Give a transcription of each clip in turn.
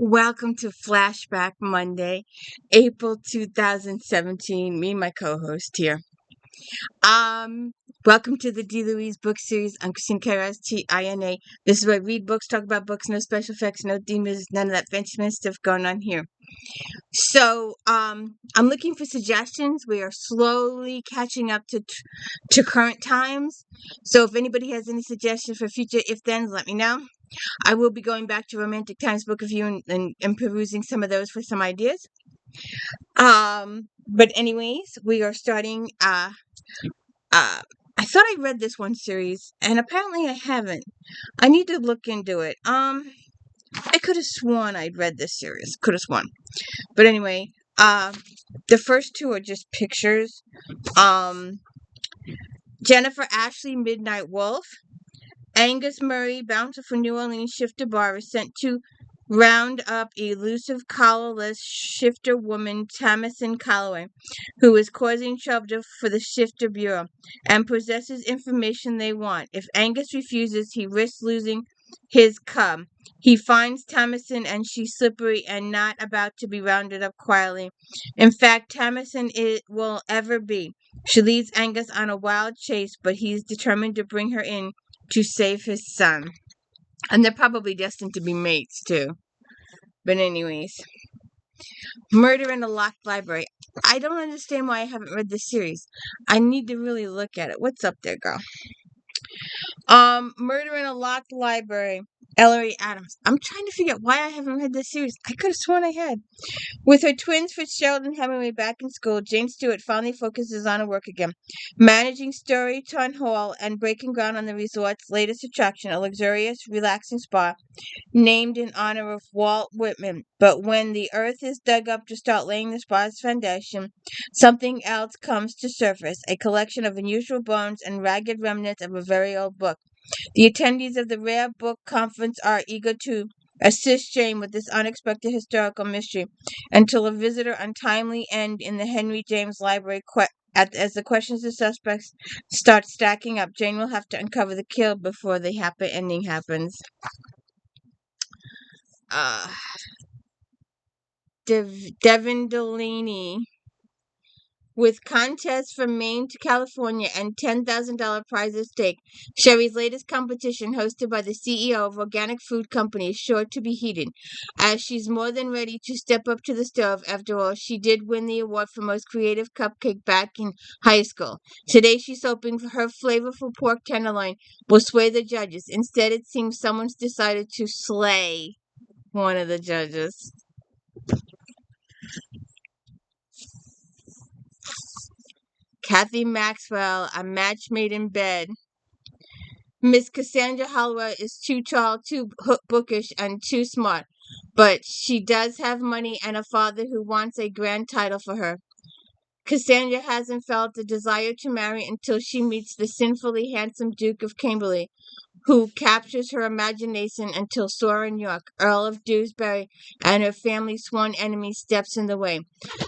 Welcome to Flashback Monday, April 2017. Me and my co-host here. Um, Welcome to the D. Louise book series. I'm Christine Tina. This is where I read books, talk about books, no special effects, no demons, none of that fancy stuff going on here. So, I'm looking for suggestions. We are slowly catching up to current times. So, if anybody has any suggestions for future if-thens, let me know. I will be going back to Romantic Times Book Review and perusing some of those for some ideas. But anyways, we are starting. I thought I read this one series, and apparently I haven't. I need to look into it. I could have sworn I'd read this series. Could have sworn. But anyway, the first two are just pictures. Um, Jennifer Ashley, Midnight Wolf. Angus Murray, bouncer for New Orleans shifter bar, is sent to round up elusive collarless shifter woman Tamison Calloway, who is causing trouble for the shifter bureau and possesses information they want. If Angus refuses, he risks losing his cub. He finds Tamison and she's slippery and not about to be rounded up quietly. In fact, Tamison it will ever be. She leads Angus on a wild chase, but he's determined to bring her in to save his son. And they're probably destined to be mates, too. But anyways. Murder in a Locked Library. I don't understand why I haven't read this series. I need to really look at it. What's up there, girl? Murder in a Locked Library. Ellery Adams. I'm trying to figure out why I haven't read this series. I could have sworn I had. With her twins Fitzgerald and Hemingway back in school, Jane Stewart finally focuses on her work again, managing Storyton Hall and breaking ground on the resort's latest attraction, a luxurious, relaxing spa named in honor of Walt Whitman. But when the earth is dug up to start laying the spa's foundation, something else comes to surface, a collection of unusual bones and ragged remnants of a very old book. The attendees of the rare book conference are eager to assist Jane with this unexpected historical mystery until a visitor untimely end in the Henry James Library as the questions of suspects start stacking up. Jane will have to uncover the kill before the happy ending happens. Devin Delaney. With contests from Maine to California and $10,000 prize at stake, Sherry's latest competition, hosted by the CEO of organic food company, is sure to be heated, as she's more than ready to step up to the stove. After all, she did win the award for most creative cupcake back in high school. Today, she's hoping her flavorful pork tenderloin will sway the judges. Instead, it seems someone's decided to slay one of the judges. Kathy Maxwell, A Match Made in Bed. Miss Cassandra Holloway is too tall, too bookish, and too smart, but she does have money and a father who wants a grand title for her. Cassandra hasn't felt the desire to marry until she meets the sinfully handsome Duke of Camberley, who captures her imagination until Soren York, Earl of Dewsbury, and her family's sworn enemy steps in the way.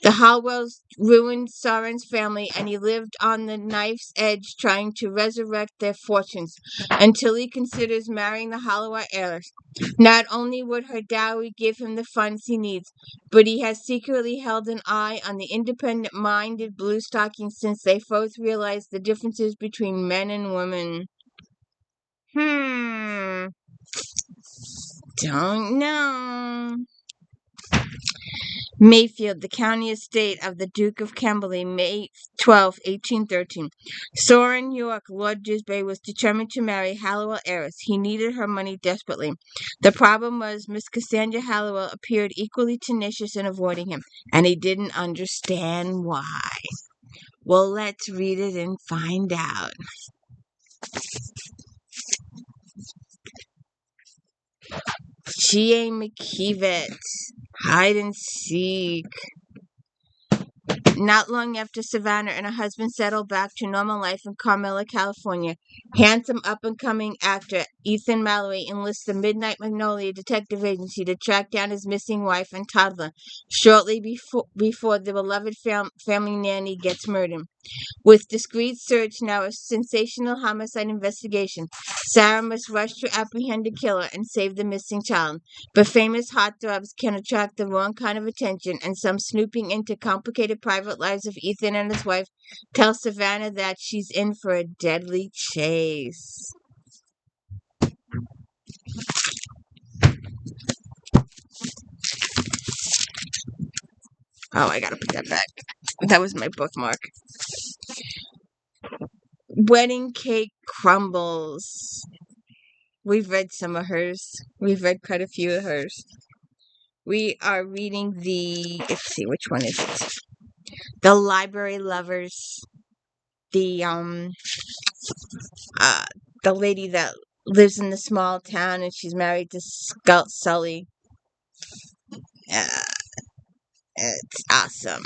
The Hallwells ruined Soren's family, and he lived on the knife's edge trying to resurrect their fortunes until he considers marrying the Holloway heiress. Not only would her dowry give him the funds he needs, but he has secretly held an eye on the independent-minded Bluestockings since they both realized the differences between men and women. Don't know. Mayfield, the county estate of the Duke of Camberley, May 12, 1813. Soren York, Lord Dewsbury, was determined to marry Hallowell heiress. He needed her money desperately. The problem was Miss Cassandra Hallowell appeared equally tenacious in avoiding him, and he didn't understand why. Well, let's read it and find out. G.A. McKeevitt, Hide and Seek. Not long after Savannah and her husband settled back to normal life in Carmela, California, handsome up-and-coming actor Ethan Mallory enlists the Midnight Magnolia Detective Agency to track down his missing wife and toddler shortly before the beloved family nanny gets murdered. With discreet search now a sensational homicide investigation, Sarah must rush to apprehend the killer and save the missing child. But famous heartthrobs can attract the wrong kind of attention, and some snooping into complicated private lives of Ethan and his wife tell Savannah that she's in for a deadly chase. Oh, I gotta put that back. That was my bookmark. Wedding Cake Crumbles. We've read some of hers. We've read quite a few of hers. We are reading let's see, which one is it? The Library Lovers. The uh the lady that lives in the small town and she's married to Scout Sully. Uh, it's awesome.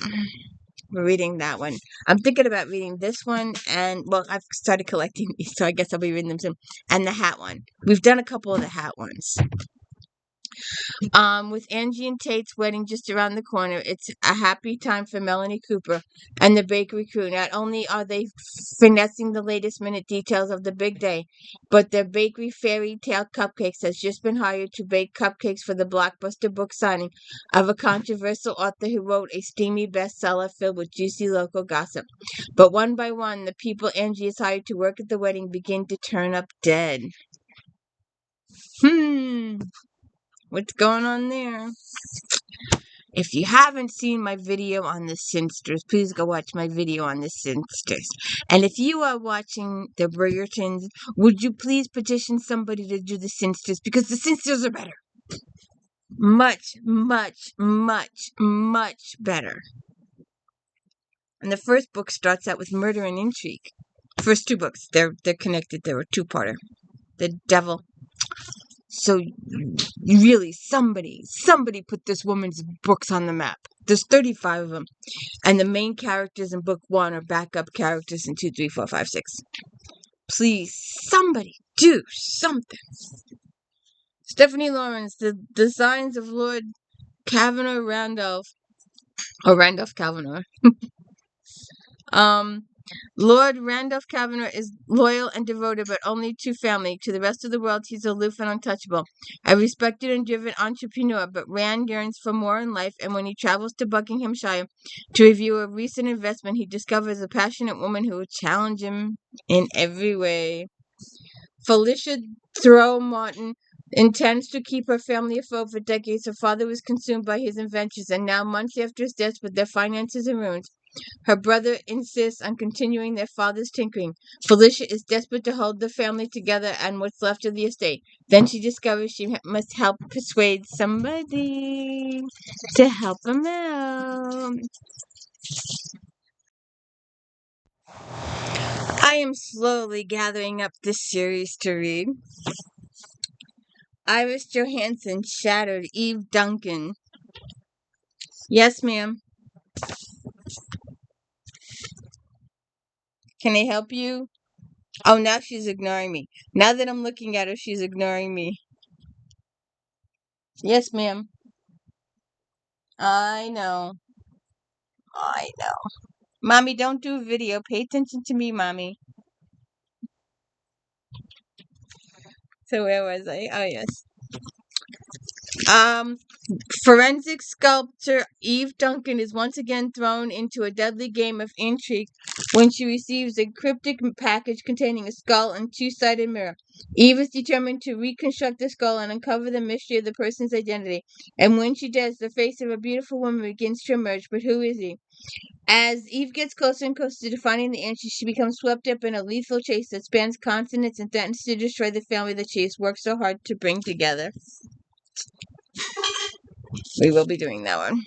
We're reading that one. I'm thinking about reading this one, and well, I've started collecting these, so I guess I'll be reading them soon. And the hat one. We've done a couple of the hat ones. With Angie and Tate's wedding just around the corner, it's a happy time for Melanie Cooper and the bakery crew. Not only are they finessing the latest minute details of the big day, but their bakery fairy tale cupcakes has just been hired to bake cupcakes for the blockbuster book signing of a controversial author who wrote a steamy bestseller filled with juicy local gossip. But one by one, the people Angie has hired to work at the wedding begin to turn up dead. What's going on there? If you haven't seen my video on the Sinsters, please go watch my video on the Sinsters. And if you are watching the Bridgertons, would you please petition somebody to do the Sinsters? Because the Sinsters are better. Much, much, much, much better. And the first book starts out with murder and intrigue. First two books, they're connected. They're a two-parter. The Devil. So, really, somebody put this woman's books on the map. There's 35 of them. And the main characters in book 1 are backup characters in 2, 3, 4, 5, 6. Please, somebody do something. Stephanie Lawrence, the designs of Lord Kavanaugh Randolph. Or Randolph Kavanaugh. Lord Randolph Kavanaugh is loyal and devoted, but only to family. To the rest of the world, he's aloof and untouchable. A respected and driven entrepreneur, but Rand yearns for more in life, and when he travels to Buckinghamshire to review a recent investment, he discovers a passionate woman who will challenge him in every way. Felicia Throw-Martin intends to keep her family afloat for decades. Her father was consumed by his inventions, and now, months after his death, with their finances in ruins, her brother insists on continuing their father's tinkering. Felicia is desperate to hold the family together and what's left of the estate. Then she discovers she must help persuade somebody to help them out. I am slowly gathering up this series to read. Iris Johansen, Shattered, Eve Duncan. Yes, ma'am. Can I help you? Oh, now she's ignoring me. Now that I'm looking at her, she's ignoring me. Yes, ma'am. I know. I know. Mommy, don't do a video. Pay attention to me, Mommy. So where was I? Oh, yes. Forensic sculptor Eve Duncan is once again thrown into a deadly game of intrigue when she receives a cryptic package containing a skull and two-sided mirror. Eve is determined to reconstruct the skull and uncover the mystery of the person's identity. And when she does, the face of a beautiful woman begins to emerge. But who is he? As Eve gets closer and closer to finding the answer, she becomes swept up in a lethal chase that spans continents and threatens to destroy the family that she has worked so hard to bring together. We will be doing that one.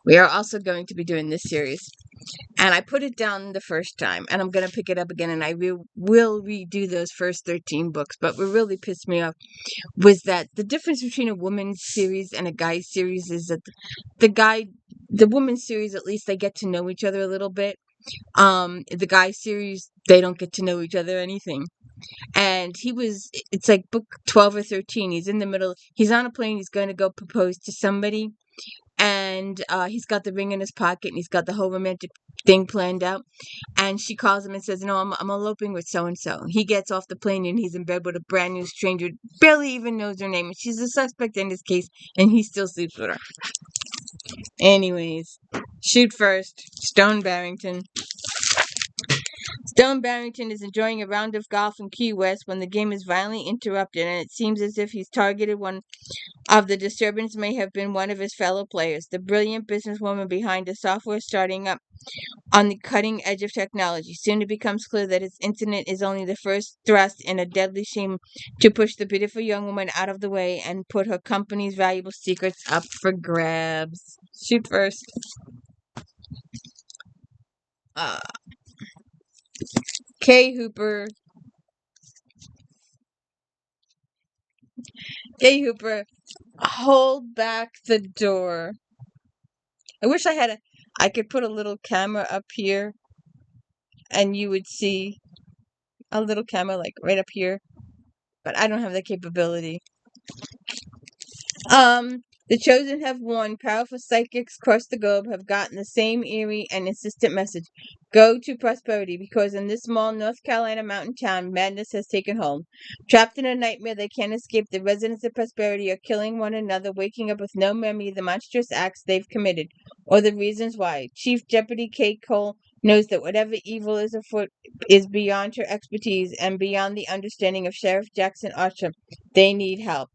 We are also going to be doing this series. And I put it down the first time, and I'm going to pick it up again, and I will redo those first 13 books. But what really pissed me off was that the difference between a woman's series and a guy's series is that the woman's series, at least they get to know each other a little bit. The guy's series, they don't get to know each other anything. And it's like book 12 or 13. He's in the middle. He's on a plane. He's going to go propose to somebody. and he's got the ring in his pocket, and he's got the whole romantic thing planned out. And she calls him and says, "No, I'm eloping with so and so." He gets off the plane and he's in bed with a brand new stranger, barely even knows her name, and she's a suspect in this case, and he still sleeps with her. Anyways, shoot first. Stone Barrington. Stone Barrington is enjoying a round of golf in Key West when the game is violently interrupted, and it seems as if he's targeted. One of the disturbance may have been one of his fellow players, the brilliant businesswoman behind the software starting up on the cutting edge of technology. Soon it becomes clear that his incident is only the first thrust in a deadly scheme to push the beautiful young woman out of the way and put her company's valuable secrets up for grabs. Shoot first. Uh, Kay Hooper. Kay Hooper, hold back the door. I wish I could put a little camera up here and you would see a little camera like right up here, but I don't have that capability. The Chosen have won. Powerful psychics across the globe have gotten the same eerie and insistent message. Go to prosperity, because in this small North Carolina mountain town, madness has taken hold. Trapped in a nightmare they can't escape, the residents of prosperity are killing one another, waking up with no memory of the monstrous acts they've committed, or the reasons why. Chief Deputy Kate Cole knows that whatever evil is afoot is beyond her expertise and beyond the understanding of Sheriff Jackson Archer. They need help.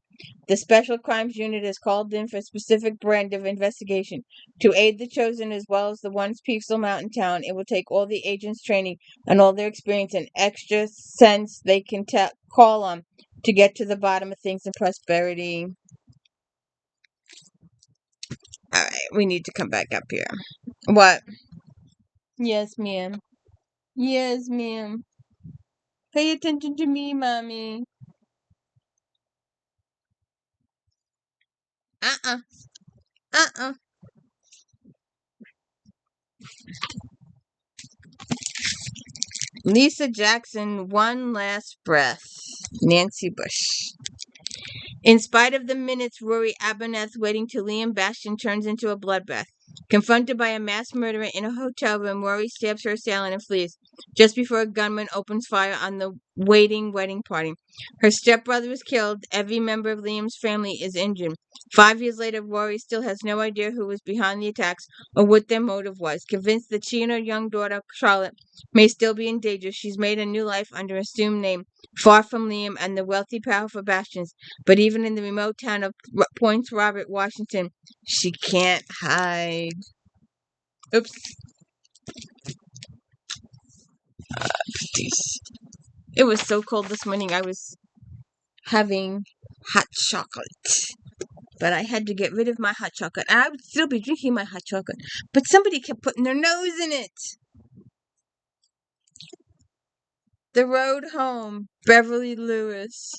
The Special Crimes Unit is called in for a specific brand of investigation. To aid the Chosen as well as the once peaceful mountain town, it will take all the agents' training and all their experience and extra sense they can call on to get to the bottom of things in prosperity. Alright, we need to come back up here. What? Yes, ma'am. Yes, ma'am. Pay attention to me, mommy. Uh-uh. Uh-uh. Lisa Jackson, one last breath. Nancy Bush. In spite of the minutes Rory Aberneth waiting till Liam Bastion turns into a bloodbath. Confronted by a mass murderer in a hotel room, Rory stabs her assailant and flees, just before a gunman opens fire on the waiting wedding party. Her stepbrother is killed. Every member of Liam's family is injured. 5 years later, Rory still has no idea who was behind the attacks or what their motive was. Convinced that she and her young daughter, Charlotte, may still be in danger, she's made a new life under an assumed name, far from Liam and the wealthy, powerful Bastions. But even in the remote town of Point Robert, Washington, she can't hide. Oops. Jeez. It was so cold this morning. I was having hot chocolate. But I had to get rid of my hot chocolate. And I would still be drinking my hot chocolate. But somebody kept putting their nose in it. The road home. Beverly Lewis.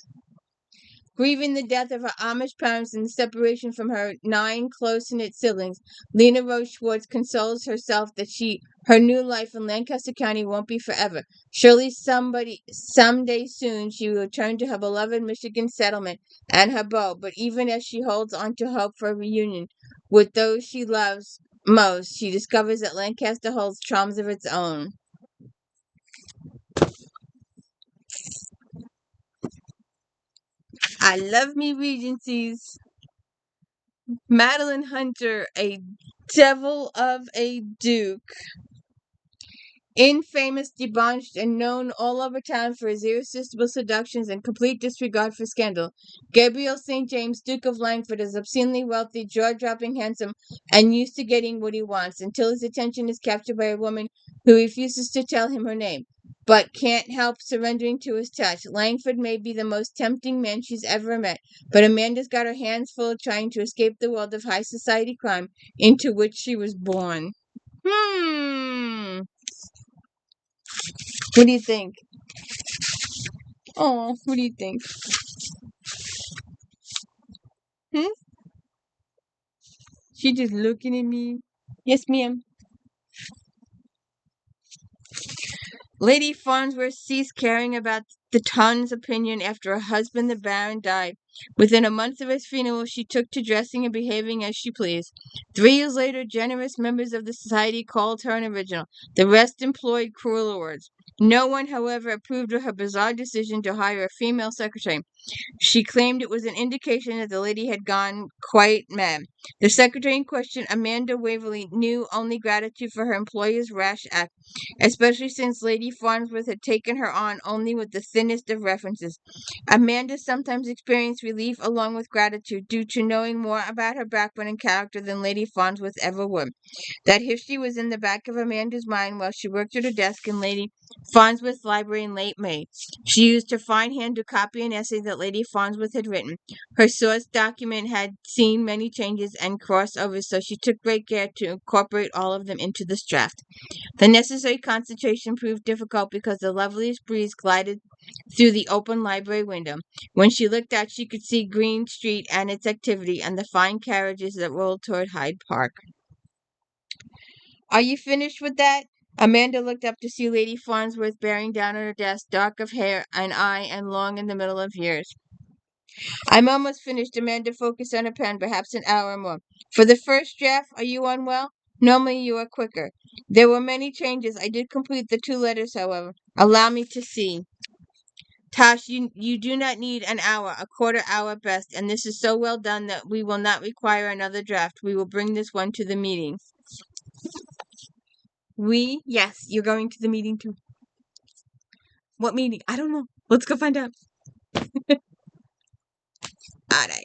Grieving the death of her Amish parents and the separation from her 9 close-knit siblings, Lena Rose Schwartz consoles herself that her new life in Lancaster County won't be forever. Surely someday soon, she will return to her beloved Michigan settlement and her beau. But even as she holds on to hope for a reunion with those she loves most, she discovers that Lancaster holds charms of its own. I love me Regencies. Madeline Hunter, a devil of a duke. Infamous, debauched, and known all over town for his irresistible seductions and complete disregard for scandal, Gabriel St. James, Duke of Langford, is obscenely wealthy, jaw-dropping, handsome, and used to getting what he wants, until his attention is captured by a woman who refuses to tell him her name, but can't help surrendering to his touch. Langford may be the most tempting man she's ever met, but Amanda's got her hands full trying to escape the world of high society crime into which she was born. What do you think? Oh, what do you think? Hmm? She just looking at me. Yes, ma'am. Lady Farnsworth ceased caring about the ton's opinion after her husband, the Baron, died. Within a month of his funeral, she took to dressing and behaving as she pleased. 3 years later, generous members of the society called her an original. The rest employed crueler words. No one, however, approved of her bizarre decision to hire a female secretary. She claimed it was an indication that the lady had gone quite mad. The secretary in question, Amanda Waverley, knew only gratitude for her employer's rash act, especially since Lady Farnsworth had taken her on only with the thinnest of references. Amanda sometimes experienced relief along with gratitude due to knowing more about her background and character than Lady Farnsworth ever would. That history was in the back of Amanda's mind while she worked at her desk in Lady Farnsworth's library in late May. She used her fine hand to copy an essay that Lady Farnsworth had written. Her source document had seen many changes and crossovers, so she took great care to incorporate all of them into this draft. The necessary concentration proved difficult because the loveliest breeze glided through the open library window. When she looked out, she could see Green Street and its activity and the fine carriages that rolled toward Hyde Park. Are you finished with that? Amanda looked up to see Lady Farnsworth bearing down on her desk, dark of hair and eye and long in the middle of years. I'm almost finished. Amanda focused on her pen, perhaps an hour or more. For the first draft, are you unwell? Normally you are quicker. There were many changes. I did complete the 2 letters, however. Allow me to see. Tosh, you do not need an hour, a quarter hour best, and this is so well done that we will not require another draft. We will bring this one to the meeting. Yes, you're going to the meeting too. What meeting? I don't know. Let's go find out. All right.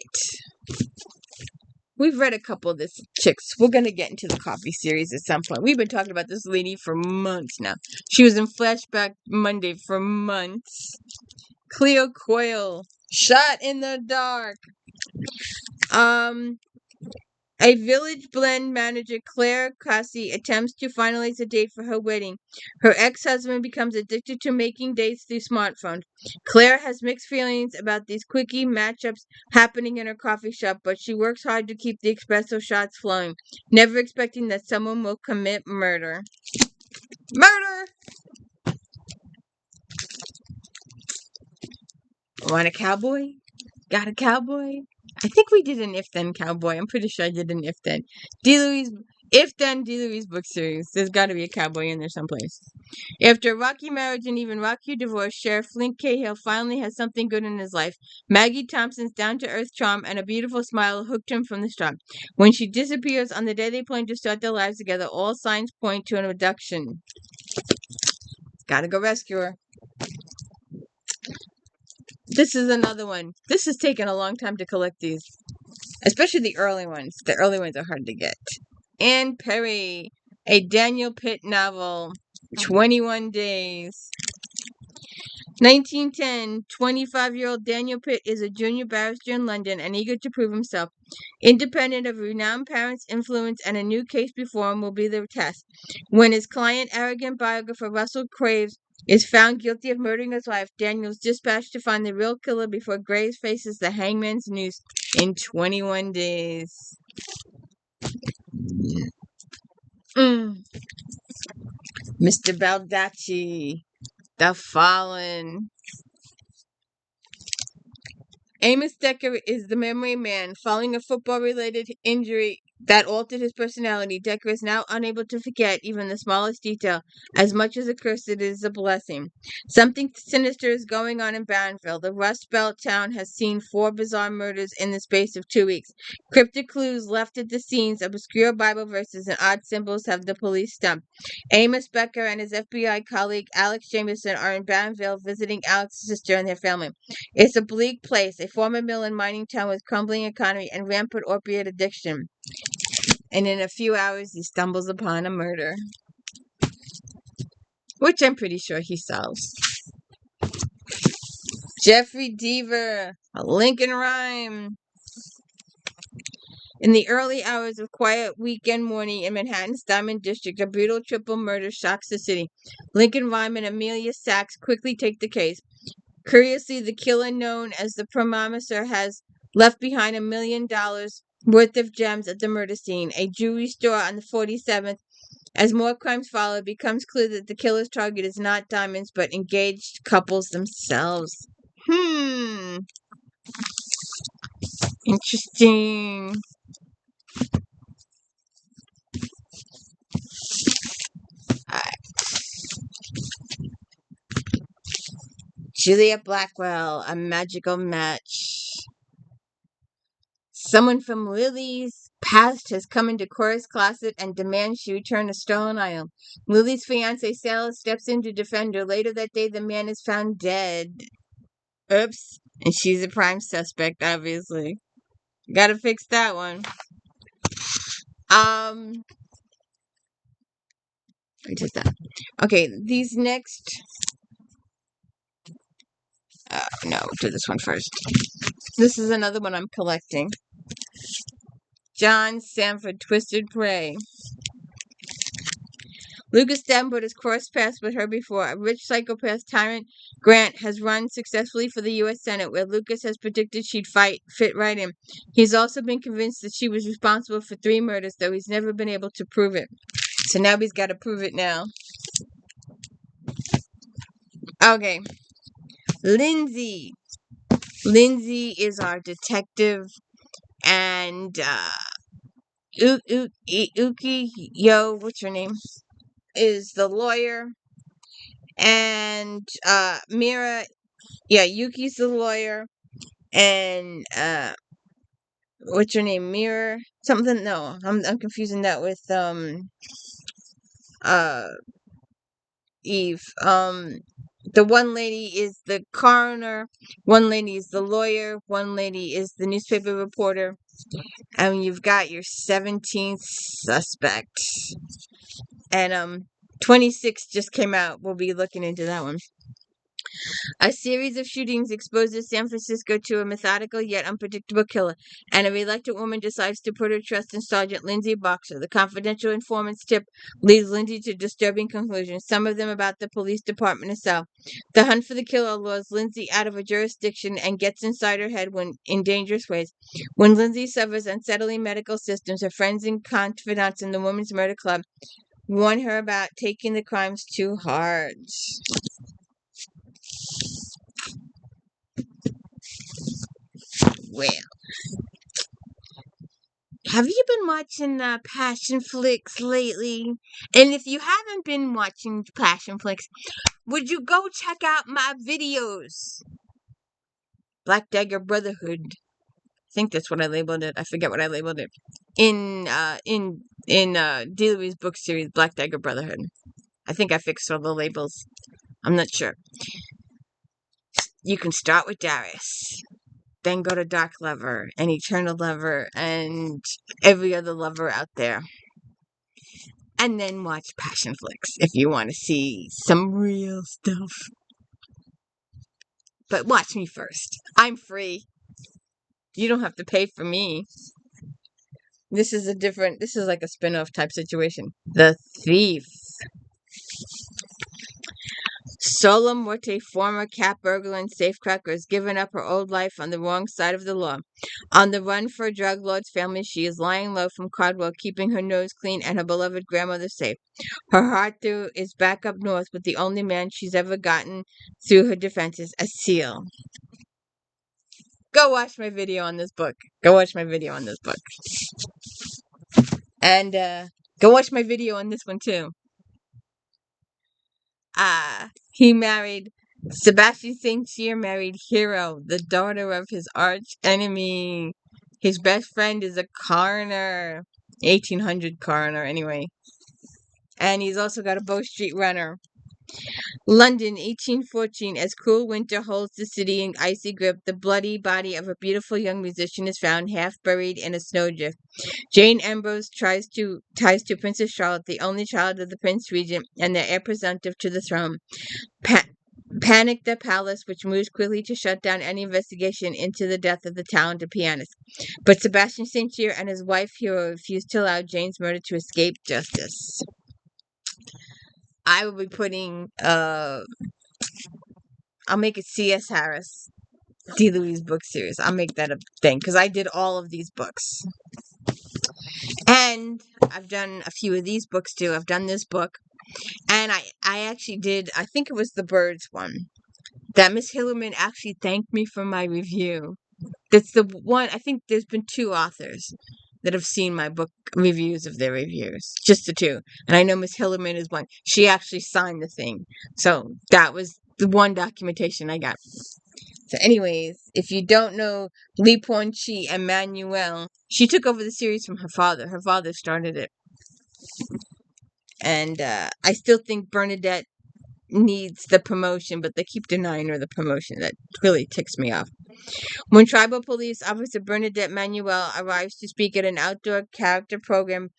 We've read a couple of this chicks. We're going to get into the coffee series at some point. We've been talking about this lady for months now. She was in Flashback Monday for months. Cleo Coyle, Shot in the Dark. A Village Blend manager, Claire Cassie, attempts to finalize a date for her wedding. Her ex-husband becomes addicted to making dates through smartphones. Claire has mixed feelings about these quickie matchups happening in her coffee shop, but she works hard to keep the espresso shots flowing, never expecting that someone will commit murder. Murder! Want a cowboy? Got a cowboy? I think we did an If Then Cowboy. I'm pretty sure I did an If Then. If Then D. Louise book series. There's got to be a cowboy in there someplace. After a rocky marriage and even rockier divorce, Sheriff Flint Cahill finally has something good in his life. Maggie Thompson's down-to-earth charm and a beautiful smile hooked him from the start. When she disappears on the day they plan to start their lives together, all signs point to an abduction. Gotta go rescue her. This is another one. This has taken a long time to collect these. Especially the early ones. The early ones are hard to get. Anne Perry, a Daniel Pitt novel, 21 Days. 1910, 25-year-old Daniel Pitt is a junior barrister in London and eager to prove himself. Independent of renowned parents' influence and a new case before him will be the test. When his client, arrogant biographer Russell Graves, is found guilty of murdering his wife, Daniel's dispatched to find the real killer before Graves faces the hangman's noose in 21 days. Mr. Baldacci, The Fallen. Amos Decker is the memory man. Following a football-related injury that altered his personality, Decker is now unable to forget even the smallest detail. As much as a curse, it is a blessing. Something sinister is going on in Barronville. The Rust Belt town has seen 4 bizarre murders in the space of 2 weeks. Cryptic clues left at the scenes, obscure Bible verses, and odd symbols have the police stumped. Amos Becker and his FBI colleague Alex Jameson are in Barronville visiting Alex's sister and their family. It's a bleak place, a former mill and mining town with crumbling economy and rampant opiate addiction. And in a few hours, he stumbles upon a murder, which I'm pretty sure he solves. Jeffrey Deaver, a Lincoln Rhyme. In the early hours of quiet weekend morning in Manhattan's Diamond District, a brutal triple murder shocks the city. Lincoln Rhyme and Amelia Sachs quickly take the case. Curiously, the killer known as the Promiser has left behind $1 million worth of gems at the murder scene, a jewelry store on the 47th. As more crimes follow, it becomes clear that the killer's target is not diamonds, but engaged couples themselves. Interesting. Julia Blackwell, A Magical Match. Someone from Lily's past has come into Cora's closet and demands she return a stolen item. Lily's fiance Silas steps in to defend her. Later that day, the man is found dead. Oops. And she's a prime suspect, obviously. Gotta fix that one. I did that. Okay, these next. No, do this one first. This is another one I'm collecting. John Sanford, Twisted Prey. Lucas Davenport has crossed paths with her before. A rich psychopath tyrant, Grant, has run successfully for the U.S. Senate, where Lucas has predicted she'd fit right in. He's also been convinced that she was responsible for 3 murders, though he's never been able to prove it. So now he's got to prove it now. Okay. Lindsay. Lindsay is our detective, and Uki, what's her name? Is the lawyer, and Mira, Yuki's the lawyer, and what's her name? Mira something. No, I'm confusing that with uh Eve. The one lady is the coroner, one lady is the lawyer, one lady is the newspaper reporter, and you've got your 17th suspect. And 26 just came out. We'll be looking into that one. A series of shootings exposes San Francisco to a methodical yet unpredictable killer, and a reluctant woman decides to put her trust in Sergeant Lindsay Boxer. The confidential informant's tip leads Lindsay to disturbing conclusions, some of them about the police department itself. The hunt for the killer lures Lindsay out of her jurisdiction and gets inside her head in dangerous ways. When Lindsay suffers unsettling medical systems, her friends and confidants in the Women's Murder Club warn her about taking the crimes too hard. Well, have you been watching Passion Flicks lately? And if you haven't been watching Passion Flicks, would you go check out my videos? Black Dagger Brotherhood. I think that's what I labeled it. I forget what I labeled it. In Dealer's book series, Black Dagger Brotherhood. I think I fixed all the labels. I'm not sure. You can start with Darius. Then go to Dark Lover and Eternal Lover and every other lover out there. And then watch Passion Flicks if you want to see some real stuff. But watch me first. I'm free. You don't have to pay for me. This is like a spin-off type situation. The Thief. Sola Morte, former cat burglar and safecracker, has given up her old life on the wrong side of the law. On the run for a drug lord's family, she is lying low from Cardwell, keeping her nose clean and her beloved grandmother safe. Her heart, though, is back up north with the only man she's ever gotten through her defenses, a seal. Go watch my video on this book. And go watch my video on this one, too. He married Sebastian St. Cyr married Hero, the daughter of his arch enemy. His best friend is a coroner, 1800 coroner, anyway. And he's also got a Bow Street runner. London, 1814. As cruel winter holds the city in icy grip, the bloody body of a beautiful young musician is found half buried in a snowdrift. Jane Ambrose ties to Princess Charlotte, the only child of the Prince Regent and the heir presumptive to the throne. Panic the palace, which moves quickly to shut down any investigation into the death of the talented pianist. But Sebastian St. Cyr and his wife Hero refuse to allow Jane's murder to escape justice. I will be putting, I'll make it C.S. Harris, D. Louise book series. I'll make that a thing, because I did all of these books. And I've done a few of these books, too. I've done this book. And I actually did, I think it was the Birds one, that Miss Hillerman actually thanked me for my review. That's the one. I think there's been two authors that have seen my book reviews of their reviews. Just the two. And I know Miss Hillerman is one. She actually signed the thing. So that was the one documentation I got. So anyways, if you don't know Lee Pon Chi and Manuel, she took over the series from her father. Her father started it. And I still think Bernadette needs the promotion, but they keep denying her the promotion. That really ticks me off. When Tribal Police Officer Bernadette Manuel arrives to speak at an outdoor character program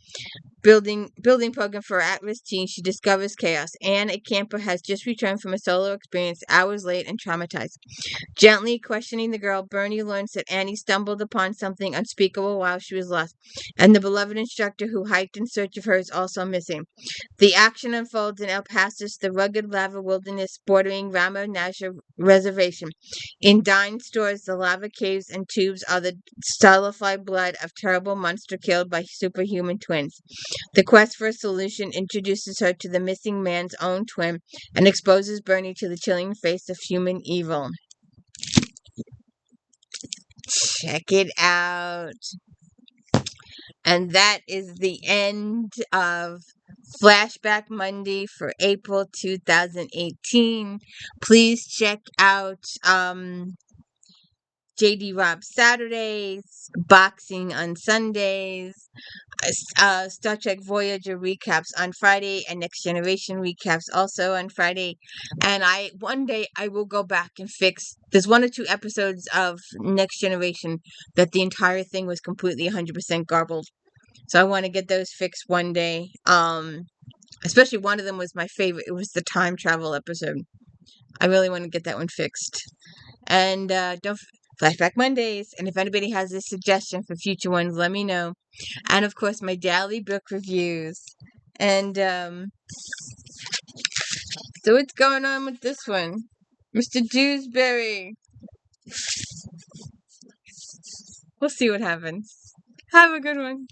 building program for at-risk teens, she discovers chaos. Anne, a camper, has just returned from a solo experience, hours late and traumatized. Gently questioning the girl, Bernie learns that Annie stumbled upon something unspeakable while she was lost, and the beloved instructor who hiked in search of her is also missing. The action unfolds in El Paso's the rugged lava wilderness bordering Ramo National Reservation. In Dine stores, the lava caves and tubes are the stultified blood of terrible monster killed by superhuman twins. The quest for a solution introduces her to the missing man's own twin and exposes Bernie to the chilling face of human evil. Check it out. And that is the end of Flashback Monday for April 2018. Please check out JD Rob Saturdays, Boxing on Sundays, Star Trek Voyager recaps on Friday, and Next Generation recaps also on Friday. And one day I will go back and fix. There's one or two episodes of Next Generation that the entire thing was completely 100% garbled. So I want to get those fixed one day. Especially one of them was my favorite. It was the time travel episode. I really want to get that one fixed. And don't Flashback Mondays. And if anybody has a suggestion for future ones, let me know. And of course, my daily book reviews. And so what's going on with this one, Mr. Dewsbury? We'll see what happens. Have a good one.